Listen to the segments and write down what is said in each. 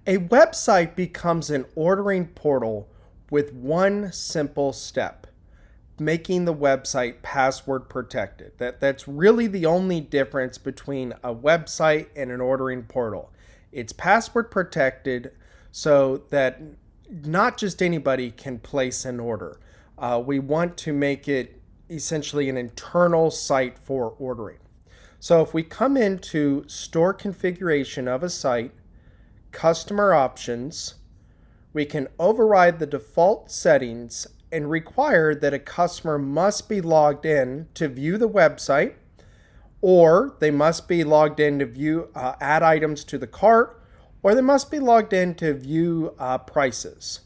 A website becomes an ordering portal with one simple step, making the website password protected. That's really the only difference between a website and an ordering portal. It's password protected so that not just anybody can place an order. We want to make it essentially an internal site for ordering. So if we come into store configuration of a site, customer options, we can override the default settings and require that a customer must be logged in to view the website, or they must be logged in to view add items to the cart, or they must be logged in to view prices.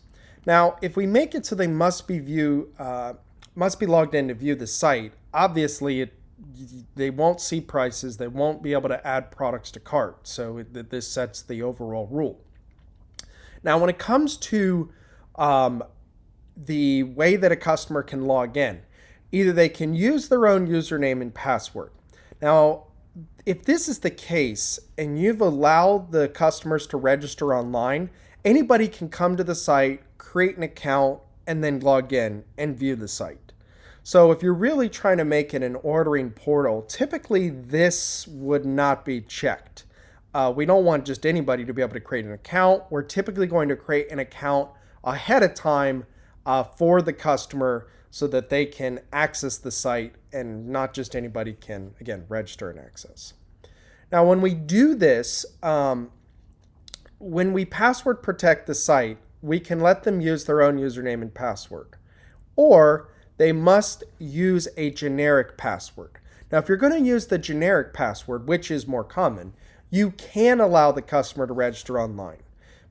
Now, if we make it so they must be logged in to view the site, obviously they won't see prices, they won't be able to add products to cart. So this sets the overall rule. Now, when it comes to the way that a customer can log in, either they can use their own username and password. Now, if this is the case and you've allowed the customers to register online, anybody can come to the site, create an account, and then log in and view the site. So if you're really trying to make it an ordering portal, typically this would not be checked. We don't want just anybody to be able to create an account. We're typically going to create an account ahead of time for the customer so that they can access the site and not just anybody can, again, register and access. Now, when we do this, when we password protect the site, we can let them use their own username and password, or they must use a generic password. Now, if you're going to use the generic password, which is more common, you can allow the customer to register online,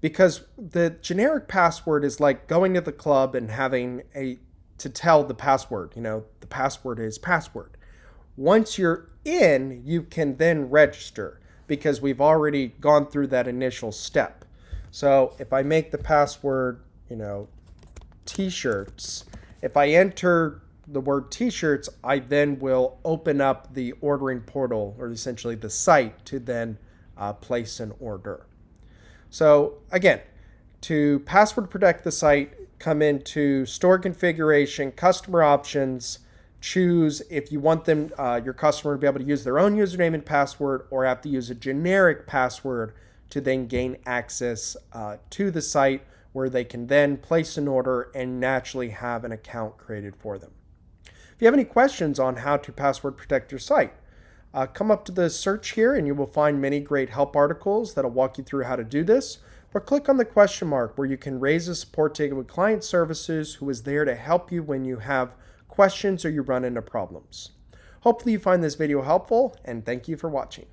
because the generic password is like going to the club and having to tell the password, the password is password. Once you're in, you can then register because we've already gone through that initial step. So if I make the password, t-shirts, if I enter the word t-shirts, I then will open up the ordering portal, or essentially the site, to then place an order. So again, to password protect the site, come into store configuration, customer options, choose if you want them, your customer to be able to use their own username and password, or have to use a generic password to then gain access to the site, where they can then place an order and naturally have an account created for them. If you have any questions on how to password protect your site, come up to the search here and you will find many great help articles that'll walk you through how to do this, or click on the question mark where you can raise a support ticket with client services, who is there to help you when you have questions or you run into problems. Hopefully you find this video helpful, and thank you for watching.